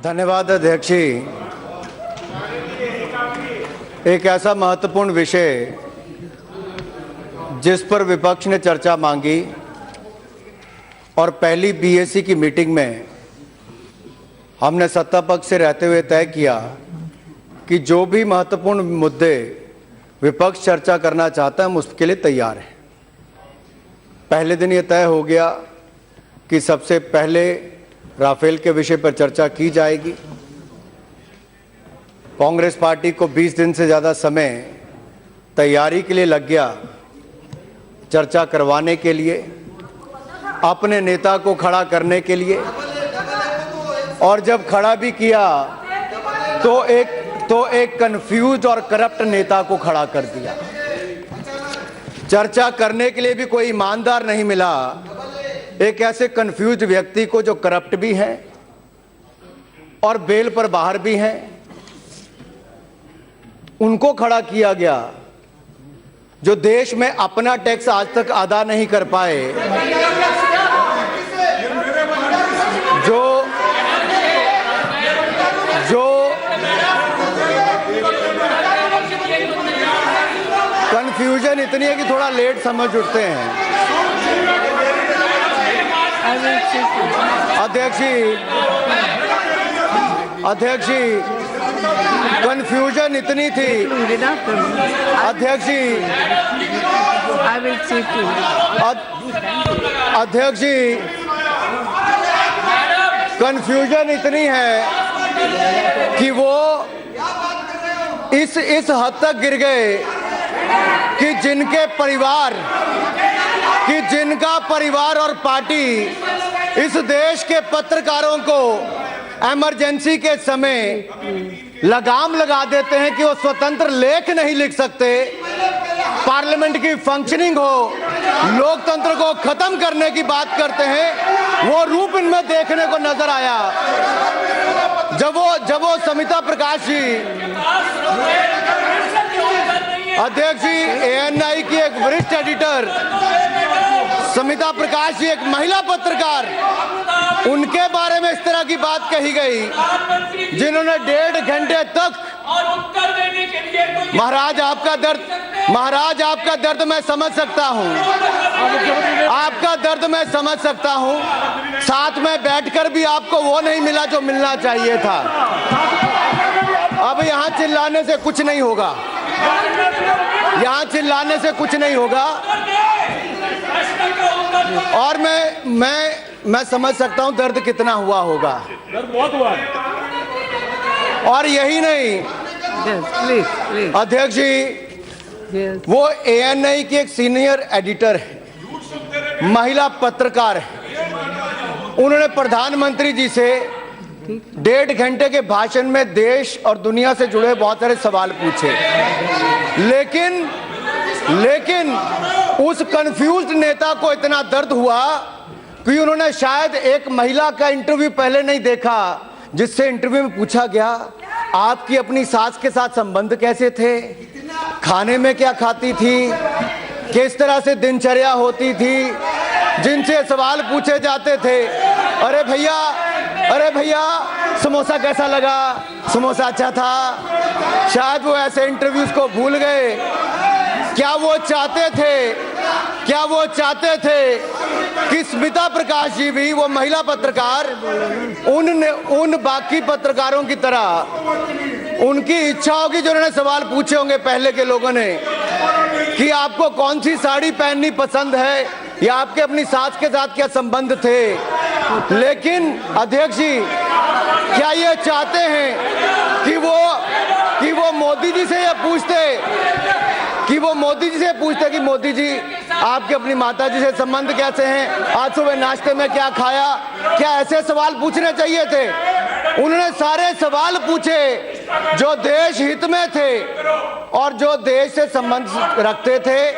धन्यवाद अध्यक्ष जी। एक ऐसा महत्वपूर्ण विषय जिस पर विपक्ष ने चर्चा मांगी और पहली बीएसी की मीटिंग में हमने सत्ता पक्ष से रहते हुए तय किया कि जो भी महत्वपूर्ण मुद्दे विपक्ष चर्चा करना चाहता है हम उसके लिए तैयार हैं। पहले दिन ये तय हो गया कि सबसे पहले राफेल के विषय पर चर्चा की जाएगी। कांग्रेस पार्टी को 20 दिन से ज़्यादा समय तैयारी के लिए लग गया, चर्चा करवाने के लिए, अपने नेता को खड़ा करने के लिए, और जब खड़ा भी किया तो एक कंफ्यूज और करप्ट नेता को खड़ा कर दिया। चर्चा करने के लिए भी कोई ईमानदार नहीं मिला, एक ऐसे कंफ्यूज व्यक्ति को जो करप्ट भी है और बेल पर बाहर भी हैं, उनको खड़ा किया गया जो देश में अपना टैक्स आज तक अदा नहीं कर पाए, जो कंफ्यूजन इतनी है कि थोड़ा लेट समझ उठते हैं। अध्यक्ष जी, कंफ्यूजन इतनी थी। अध्यक्ष जी, कंफ्यूजन इतनी है कि वो इस हद तक गिर गए कि जिनका परिवार और पार्टी इस देश के पत्रकारों को इमरजेंसी के समय लगाम लगा देते हैं कि वो स्वतंत्र लेख नहीं लिख सकते, पार्लियामेंट की फंक्शनिंग हो, लोकतंत्र को खत्म करने की बात करते हैं, वो रूप इनमें देखने को नजर आया जब वो समिता प्रकाश जी, अध्यक्ष जी, एएनआई की एक वरिष्ठ एडिटर समिता प्रकाश जी, एक महिला पत्रकार, उनके बारे में इस तरह की बात कही गई जिन्होंने 1.5 घंटे तक, महाराज आपका दर्द मैं समझ सकता हूं, आपका दर्द मैं समझ सकता हूं, साथ में बैठकर भी आपको वो नहीं मिला जो मिलना चाहिए था। अब यहां चिल्लाने से कुछ नहीं होगा, यहां चिल्लाने से कुछ नहीं होगा। और मैं समझ सकता हूं दर्द कितना हुआ होगा, दर्द बहुत हुआ। और यही नहीं, प्लीज अध्यक्ष जी, वो एएनआई की एक सीनियर एडिटर है, महिला पत्रकार है, उन्होंने प्रधानमंत्री जी से 1.5 घंटे के भाषण में देश और दुनिया से जुड़े बहुत सारे सवाल पूछे, लेकिन उस कंफ्यूज्ड नेता को इतना दर्द हुआ कि उन्होंने शायद एक महिला का इंटरव्यू पहले नहीं देखा, जिससे इंटरव्यू में पूछा गया आपकी अपनी सास के साथ संबंध कैसे थे, खाने में क्या खाती थी, किस तरह से दिनचर्या होती थी, जिनसे सवाल पूछे जाते थे, अरे भैया समोसा कैसा लगा, समोसा अच्छा था। शायद वो ऐसे इंटरव्यूज को भूल गए। क्या वो चाहते थे कि स्मिता प्रकाश जी भी, वो महिला पत्रकार, उन बाकी पत्रकारों की तरह उनकी इच्छा होगी जो उन्होंने सवाल पूछे होंगे पहले के लोगों ने कि आपको कौन सी साड़ी पहननी पसंद है या आपके अपनी सास के साथ क्या संबंध थे। लेकिन अध्यक्ष जी, क्या ये चाहते हैं कि वो मोदी जी से ये पूछते कि मोदी जी आपके अपनी माता जी से संबंध कैसे हैं, आज सुबह नाश्ते में क्या खाया, क्या ऐसे सवाल पूछने चाहिए थे। उन्होंने सारे सवाल पूछे जो देश हित में थे और जो देश से संबंध रखते थे।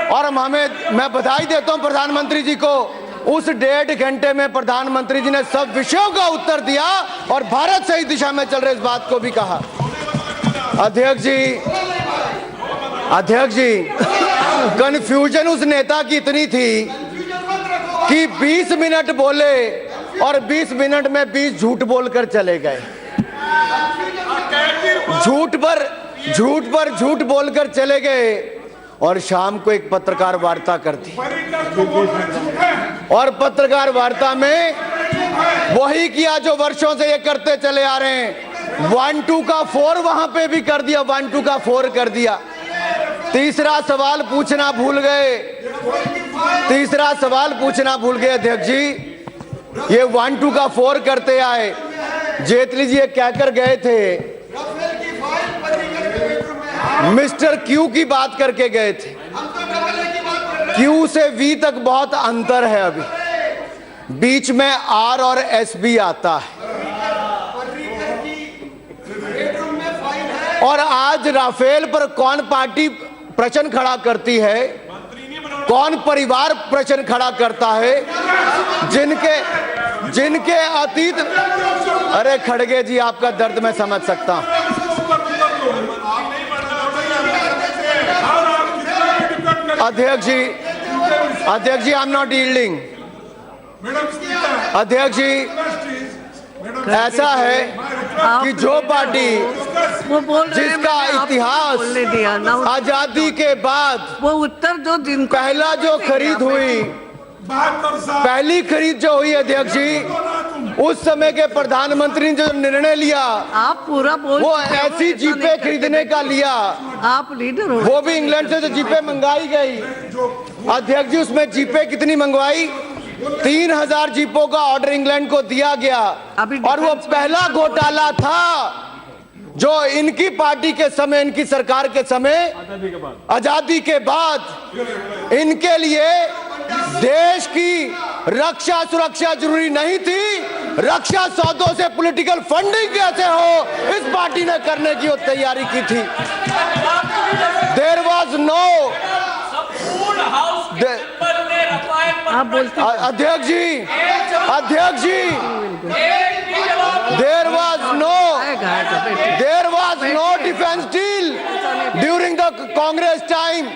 और मैं बधाई देता हूं प्रधानमंत्री जी को, उस 1.5 घंटे में प्रधानमंत्री जी ने सब विषयों का उत्तर दिया और भारत सही दिशा में चल रहे इस बात को भी कहा। अध्यक्ष जी, कंफ्यूजन उस नेता की इतनी थी कि 20 मिनट बोले और 20 मिनट में 20 झूठ बोलकर चले गए। झूठ पर झूठ बोलकर चले गए और शाम को एक पत्रकार वार्ता कर दी और पत्रकार वार्ता में वही किया जो वर्षों से ये करते चले आ रहे हैं। 1-2 का 4 वहां पे भी कर दिया, 1-2 का 4 कर दिया। तीसरा सवाल पूछना भूल गए अध्यक्ष जी, ये 1-2 का 4 करते आए। जेटली जी ये कहकर गए थे, मिस्टर क्यू की बात करके गए थे। क्यू से वी तक बहुत अंतर है, अभी बीच में आर और एस भी आता है। और आज राफेल पर कौन पार्टी प्रश्न खड़ा करती है, कौन परिवार प्रश्न खड़ा करता है, जिनके अतीत। अरे खड़गे जी, आपका दर्द मैं समझ सकता हूं। अध्यक्ष जी, आई एम नॉट यील्डिंग। अध्यक्ष जी, ऐसा है कि जो पार्टी जिसका इतिहास आजादी के बाद वो उत्तर जो जिनको पहला जो खरीद हुई, पहली खरीद जो हुई अध्यक्ष जी, उस समय के प्रधानमंत्री ने जो निर्णय लिया, आप पूरा बोल, वो ऐसी जीपें खरीदने का लिया। आप लीडर हो, वो भी इंग्लैंड से जो जीपें मंगाई गई अध्यक्ष जी, उसमें जीपें कितनी मंगवाई? 3000 जीपों का ऑर्डर इंग्लैंड को दिया गया। और वो पहला घोटाला था जो इनकी पार्टी के समय, इनकी सरकार के समय, आजादी के बाद इनके लिए देश की रक्षा सुरक्षा जरूरी नहीं थी, रक्षा सौदों से पॉलिटिकल फंडिंग कैसे हो, इस पार्टी ने करने की वो तैयारी की थी। देयर वाज नो अध्यक्ष जी, there was no defence deal during the Congress time.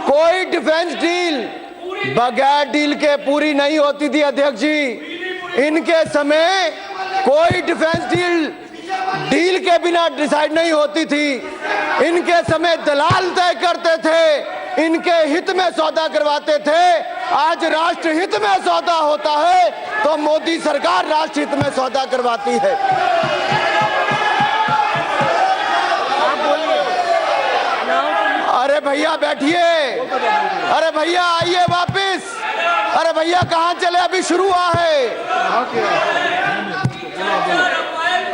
कोई डिफेंस डील बगैर डील के पूरी नहीं होती थी अध्यक्ष जी। इनके समय कोई डिफेंस डील के बिना डिसाइड नहीं होती थी। इनके समय दलाल तय करते थे, इनके हित में सौदा करवाते थे। आज राष्ट्र हित में सौदा होता है तो मोदी सरकार राष्ट्र हित में सौदा करवाती है। अरे भैया बैठिए, अरे भैया आइए वापस, अरे भैया कहाँ चले, अभी शुरू हुआ है।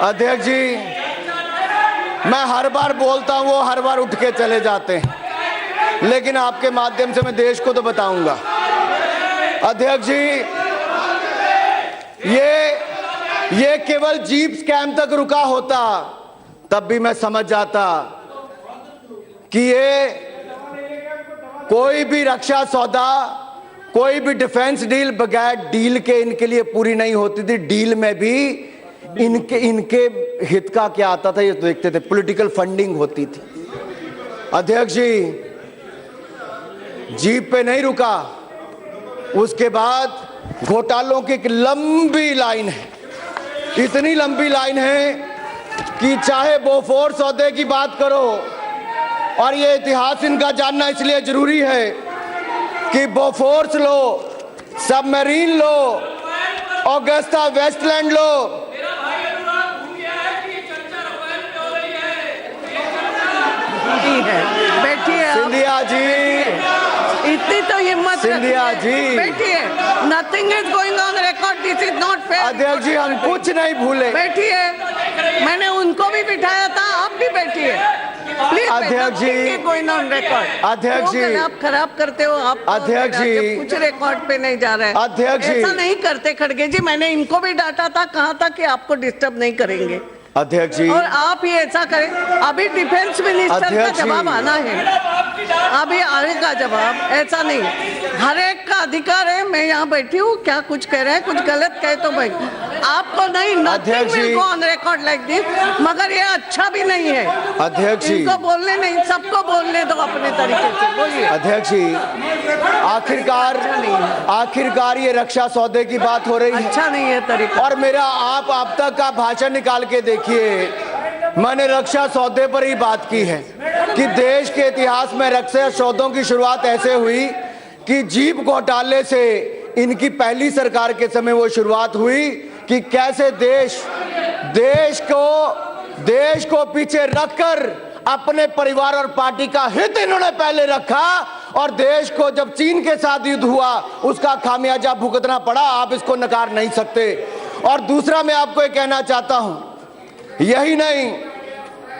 अध्यक्ष जी, मैं हर बार बोलता हूँ, वो हर बार उठ के चले जाते हैं, लेकिन आपके माध्यम से मैं देश को तो बताऊंगा। अध्यक्ष जी, ये केवल जीप स्कैम तक रुका होता तब भी मैं समझ जाता कि ये कोई भी रक्षा सौदा, कोई भी डिफेंस डील बगैर डील के इनके लिए पूरी नहीं होती थी। डील में भी इनके हित का क्या आता था ये तो देखते थे, पॉलिटिकल फंडिंग होती थी। अध्यक्ष जी, जीप पे नहीं रुका, उसके बाद घोटालों की एक लंबी लाइन है, इतनी लंबी लाइन है कि चाहे बोफोर्स सौदे की बात करो, और ये इतिहास इनका जानना इसलिए जरूरी है कि बोफोर्स लो, सबमरीन लो, ऑगस्टा वेस्टलैंड लो, बैठिए सिंधिया जी, इतनी तो हिम्मत, सिंधिया जी बैठिए। Nothing is going on record, this is not fair. अध्यक्ष जी, हम कुछ नहीं भूले। बैठिए, मैंने उनको भी बिठाया था, आप भी बैठिए प्लीज। अध्यक्ष जी, गोइंग ऑन रिकॉर्ड। अध्यक्ष जी, आप खराब करते हो। आप अध्यक्ष जी, कुछ रिकॉर्ड पे नहीं जा रहा है। अध्यक्ष जी, ऐसा नहीं करते खड़गे जी, मैंने इनको भी डांटा था, कहा था कि आपको डिस्टर्ब नहीं करेंगे। अध्यक्ष जी, और आप ही ऐसा करें। अभी डिफेंस मिनिस्टर का जवाब आना है, अभी आने का जवाब, ऐसा नहीं। हर एक का अधिकार है, मैं यहाँ बैठी हूँ, क्या कुछ कह रहे हैं, कुछ गलत कहे तो भाई आपको नहीं, अध्यक्ष जी, ऑन रिकॉर्ड लाइक दिस, मगर ये अच्छा भी नहीं है। अध्यक्ष जी, इनको बोलने नहीं, सबको बोलने दो अपने तरीके से, बोलिए। अध्यक्ष जी, आखिरकार ये रक्षा सौदे की बात हो रही है, अच्छा नहीं है तरीका। और मेरा आप अब तक का भाषण निकाल के देखिए, मैंने रक्षा सौदे पर ही बात की है कि देश के इतिहास में रक्षा सौदों की शुरुआत ऐसे हुई कि जीप घोटाले से इनकी पहली सरकार के समय वो शुरुआत हुई कि कैसे देश को पीछे रखकर अपने परिवार और पार्टी का हित इन्होंने पहले रखा, और देश को जब चीन के साथ युद्ध हुआ उसका खामियाजा भुगतना पड़ा, आप इसको नकार नहीं सकते। और दूसरा मैं आपको ये कहना चाहता हूं, यही नहीं,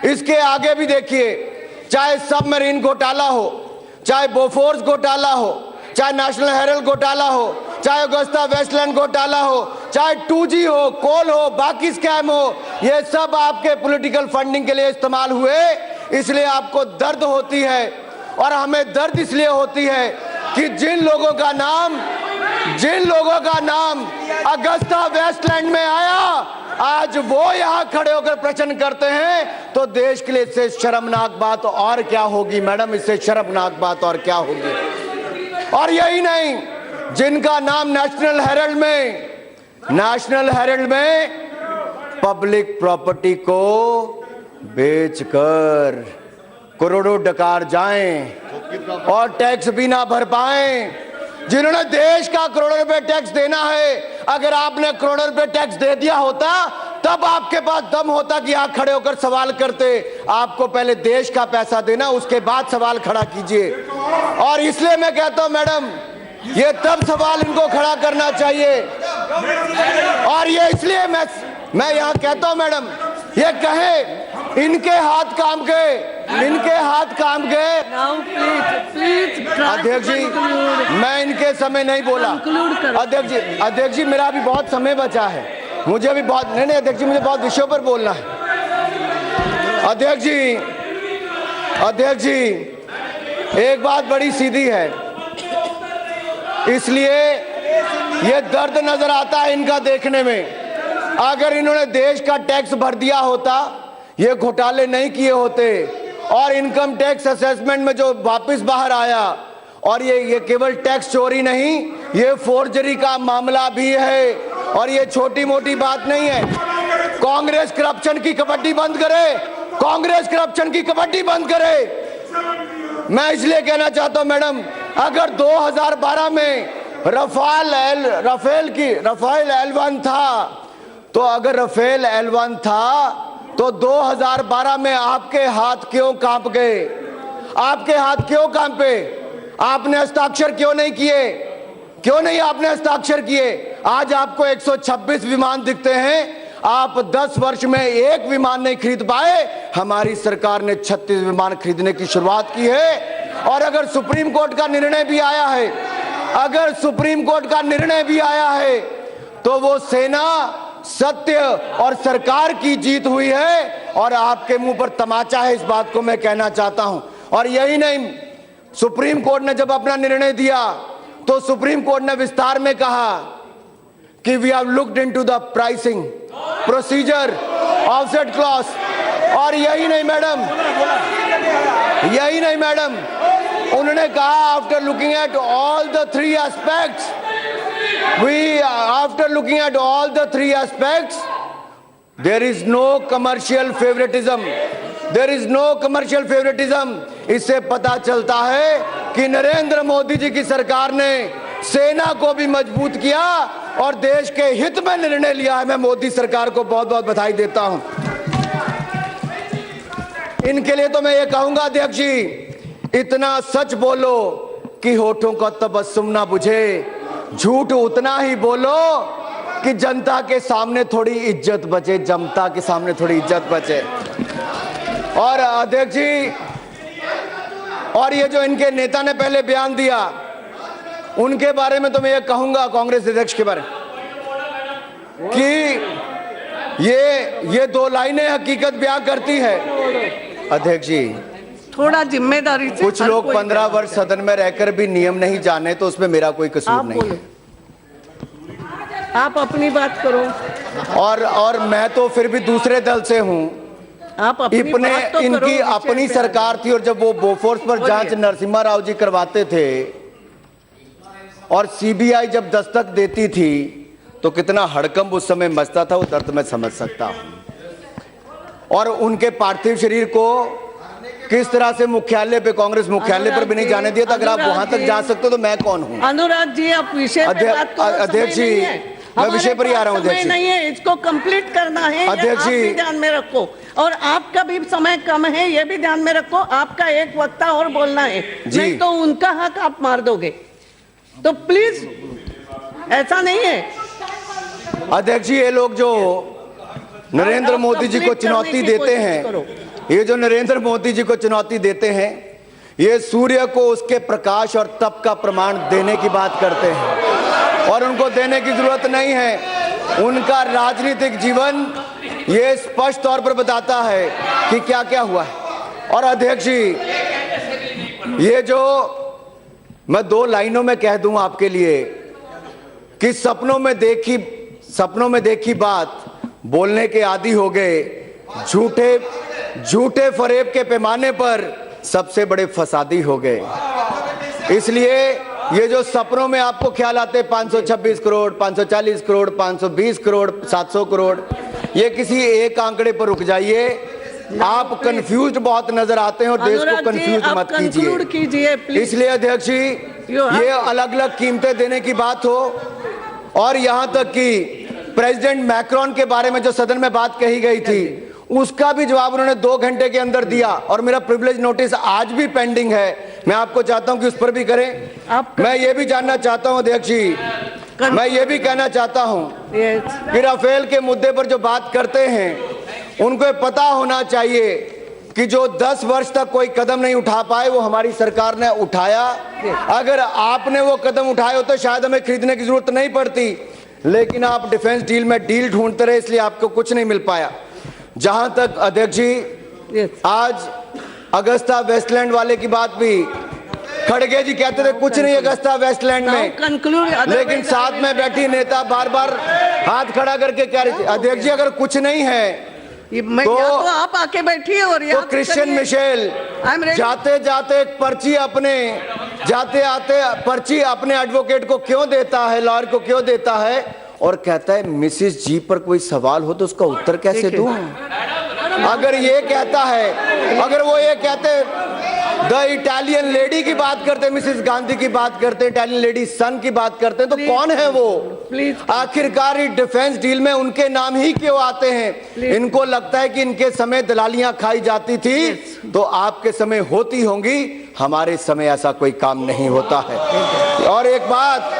इसके आगे भी देखिए, चाहे सबमरीन घोटाला हो, चाहे बोफोर्स घोटाला हो, चाहे नेशनल हेराल्ड घोटाला हो, चाहे अगुस्ता वेस्टलैंड घोटाला हो, चाहे 2G हो, कोल हो, बाकी स्कैम हो, ये सब आपके पॉलिटिकल फंडिंग के लिए इस्तेमाल हुए। इसलिए आपको दर्द होती है, और हमें दर्द इसलिए होती है कि जिन लोगों का नाम अगस्ता वेस्टलैंड में आया, आज वो यहाँ खड़े होकर प्रश्न करते हैं, तो देश के लिए इससे शर्मनाक बात और क्या होगी मैडम, इससे शर्मनाक बात और क्या होगी। और यही नहीं, जिनका नाम नेशनल हेराल्ड में पब्लिक प्रॉपर्टी को बेचकर करोड़ों डकार जाएं और टैक्स भी ना भर पाएं, जिन्होंने देश का करोड़ों रुपए टैक्स देना है, अगर आपने करोड़ों रुपए टैक्स दे दिया होता तब आपके पास दम होता कि आप खड़े होकर सवाल करते। आपको पहले देश का पैसा देना, उसके बाद सवाल खड़ा कीजिए। और इसलिए मैं कहता हूं मैडम, ये तब सवाल इनको खड़ा करना चाहिए, और ये इसलिए मैं यहां कहता हूं मैडम, ये कहे इनके हाथ काम के। अध्यक्ष जी, मैं इनके समय नहीं बोला। अध्यक्ष जी, मेरा अभी बहुत समय बचा है, मुझे अभी बहुत नहीं अध्यक्ष जी, मुझे बहुत विषयों पर बोलना है। अध्यक्ष जी, एक बात बड़ी सीधी है, इसलिए ये दर्द नजर आता है इनका देखने में। अगर इन्होंने देश का टैक्स भर दिया होता, ये घोटाले नहीं किए होते, और इनकम टैक्स असेसमेंट में जो वापस बाहर आया, और ये केवल टैक्स चोरी नहीं, ये फोर्जरी का मामला भी है, और ये छोटी मोटी बात नहीं है। कांग्रेस करप्शन की कबड्डी बंद करे, मैं इसलिए कहना चाहता हूं मैडम, अगर 2012 में राफेल L1 था, तो अगर राफेल L1 था तो 2012 में आपके हाथ क्यों कांप गए? आपने हस्ताक्षर क्यों नहीं किए? आपने हस्ताक्षर किए? आज आपको 126 विमान दिखते हैं, आप 10 वर्ष में एक विमान नहीं खरीद पाए। हमारी सरकार ने 36 विमान खरीदने की शुरुआत की है। और अगर सुप्रीम कोर्ट का निर्णय भी आया है, तो वो सेना, सत्य और सरकार की जीत हुई है, और आपके मुंह पर तमाचा है, इस बात को मैं कहना चाहता हूं। और यही नहीं, सुप्रीम कोर्ट ने जब अपना निर्णय दिया, तो सुप्रीम कोर्ट ने विस्तार में कहा कि we have looked into the pricing procedure offset clause. और यही नहीं मैडम, उन्होंने कहा after looking at all the three aspects, there is no commercial favoritism। इससे पता चलता है कि नरेंद्र मोदी जी की सरकार ने सेना को भी मजबूत किया और देश के हित में निर्णय लिया है। मैं मोदी सरकार को बहुत बहुत बधाई देता हूं। इनके लिए तो मैं ये कहूंगा अध्यक्ष जी, इतना सच बोलो कि होठों का तबस्सुम ना बुझे, झूठ उतना ही बोलो कि जनता के सामने थोड़ी इज्जत बचे, और अध्यक्ष जी, और ये जो इनके नेता ने पहले बयान दिया, उनके बारे में तो मैं ये कहूंगा, कांग्रेस अध्यक्ष के बारे में, कि ये 2 लाइनें हकीकत बयां करती है। अध्यक्ष जी, थोड़ा जिम्मेदारी से। कुछ हर लोग कोई 15 वर्ष सदन में रहकर भी नियम नहीं जाने, तो उसमें मेरा कोई कसूर आप नहीं बोलो, है। आप अपनी बात करो। और मैं तो फिर भी दूसरे दल से हूं। आप अपनी इनकी बात तो करो, अपनी विषय पे सरकार थी, और जब वो बोफोर्स पर बोलिए। जांच नरसिम्हा राव जी करवाते थे और सीबीआई जब दस्तक देती थी तो कितना हड़कंप उस समय मचता था, वो दर्द मैं समझ सकता हूं। और उनके पार्थिव शरीर को किस तरह से मुख्यालय पे, कांग्रेस मुख्यालय पर भी नहीं जाने दिया था। अगर आप वहां तक जा सकते हो तो मैं कौन हूं? अनुराग जी, आप विषय पे बात करो। अध्यक्ष जी, मैं विषय पर ही आ रहा हूं। अध्यक्ष नहीं है, इसको कंप्लीट करना है। अध्यक्ष जी, आप भी ध्यान में रखो, और आपका भी समय कम है, ये भी ध्यान में रखो। आपका एक वक्ता और बोलना है, नहीं तो उनका हक आप मार दोगे। तो प्लीज ऐसा नहीं है। अध्यक्ष जी, ये लोग जो नरेंद्र मोदी जी को चुनौती देते हैं, ये जो नरेंद्र मोदी जी को चुनौती देते हैं, ये सूर्य को उसके प्रकाश और तप का प्रमाण देने की बात करते हैं, और उनको देने की जरूरत नहीं है। उनका राजनीतिक जीवन ये स्पष्ट तौर पर बताता है कि क्या क्या हुआ है। और अध्यक्ष जी, ये जो मैं 2 लाइनों में कह दूं आपके लिए कि सपनों में देखी बात बोलने के आदी हो गए, झूठे फरेब के पैमाने पर सबसे बड़े फसादी हो गए। इसलिए ये जो सपनों में आपको ख्याल आते 526 करोड़, 540 करोड़, 520 करोड़, 700 करोड़, ये किसी एक आंकड़े पर रुक जाइए। आप कंफ्यूज्ड बहुत नजर आते हैं, और देश को कंफ्यूज मत कीजिए। इसलिए अध्यक्ष जी, ये अलग अलग कीमतें देने की बात हो, और यहां तक कि प्रेसिडेंट मैक्रोन के बारे में जो सदन में बात कही गई थी, उसका भी जवाब उन्होंने 2 घंटे के अंदर दिया, और मेरा प्रिविलेज नोटिस आज भी पेंडिंग है। मैं आपको चाहता हूं कि उस पर भी करें। मैं ये भी जानना चाहता हूं अध्यक्ष जी, मैं ये भी कहना चाहता हूं कि राफेल के मुद्दे पर जो बात करते हैं, उनको पता होना चाहिए कि जो 10 वर्ष तक कोई कदम नहीं उठा पाए, वो हमारी सरकार ने उठाया। अगर आपने वो कदम उठाए हो तो शायद हमें खरीदने की जरूरत नहीं पड़ती, लेकिन आप डिफेंस डील में डील ढूंढते रहे, इसलिए आपको कुछ नहीं मिल पाया। जहां तक अध्यक्ष जी, आज अगस्ता वेस्टलैंड वाले की बात भी, खड़गे जी कहते थे कुछ नहीं अगस्ता वेस्टलैंड में, लेकिन साथ में बैठी नेता बार बार हाथ खड़ा करके कह रही थी। अध्यक्ष जी, अगर कुछ नहीं है तो आप आके बैठिए, और तो क्रिश्चियन मिशेल जाते जाते पर्ची अपने एडवोकेट को क्यों देता है, लॉयर को क्यों देता है, और कहता है मिसिस जी पर कोई सवाल हो तो उसका उत्तर कैसे दूं? अगर ये कहता है, अगर वो ये कहते द इटालियन लेडी की बात करते, मिसिस गांधी की बात करते, इटालियन लेडी सन की बात करते, तो कौन है वो? आखिरकार डिफेंस डील में उनके नाम ही क्यों आते हैं? इनको लगता है कि इनके समय दलालियां खाई जाती थी, तो आपके समय होती होंगी, हमारे समय ऐसा कोई काम नहीं होता है। और एक बात,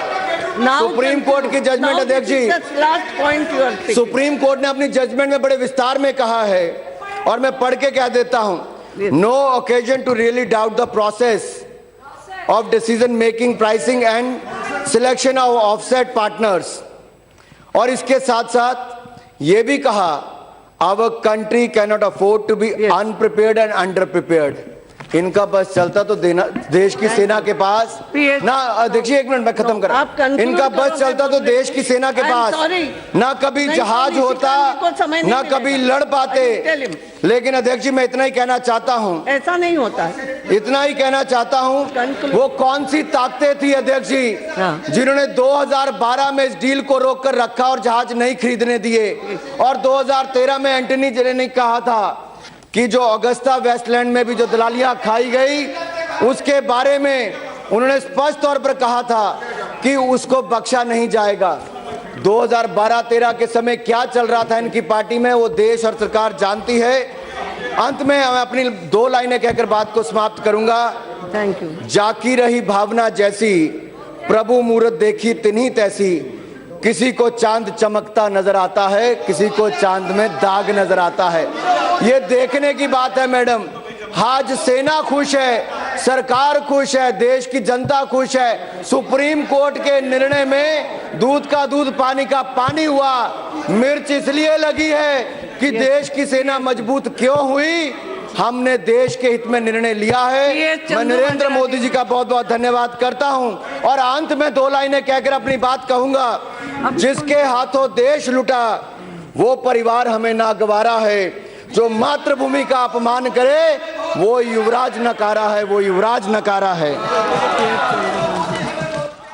सुप्रीम कोर्ट की जजमेंट, अध्यक्ष जी, सुप्रीम कोर्ट ने अपनी जजमेंट में बड़े विस्तार में कहा है, और मैं पढ़ के कह देता हूं, no occasion to really doubt the process of decision making, pricing and selection of offset partners. और इसके साथ साथ ये भी कहा, our country can not afford to be unprepared and under prepared. इनका बस चलता तो देश की सेना के पास ना, देखिए एक मिनट मैं खत्म कर, इनका बस चलता तो देश की सेना के पास ना कभी जहाज होता, ना कभी लड़ पाते। लेकिन अध्यक्ष जी, मैं इतना ही कहना चाहता हूं, ऐसा नहीं होता है, इतना ही कहना चाहता हूं, वो कौन सी ताकतें थी अध्यक्ष जी जिन्होंने 2012 में इस डील को रोक कर रखा और जहाज नहीं खरीदने दिए, और 2013 में एंटनी जनरल ने कहा था कि जो अगस्ता वेस्टलैंड में भी जो दलालियां खाई गई, उसके बारे में उन्होंने स्पष्ट तौर पर कहा था कि उसको बख्शा नहीं जाएगा। 2012-13 के समय क्या चल रहा था इनकी पार्टी में, वो देश और सरकार जानती है। अंत में मैं अपनी 2 लाइनें कहकर बात को समाप्त करूंगा। Thank you. जाकी रही भावना जैसी, प्रभु मूरत देखी तिन्ही तैसी। किसी को चांद चमकता नजर आता है, किसी को चांद में दाग नजर आता है। ये देखने की बात है मैडम। आज सेना खुश है, सरकार खुश है, देश की जनता खुश है। सुप्रीम कोर्ट के निर्णय में दूध का दूध पानी का पानी हुआ। मिर्च इसलिए लगी है कि देश की सेना मजबूत क्यों हुई, हमने देश के हित में निर्णय लिया है। मैं नरेंद्र मोदी जी का बहुत बहुत धन्यवाद करता हूं और अंत में 2 लाइनें कहकर अपनी बात कहूंगा। जिसके हाथों देश लुटा वो परिवार हमें नागवारा है, जो मातृभूमि का अपमान करे वो युवराज नकारा है, वो युवराज नकारा है।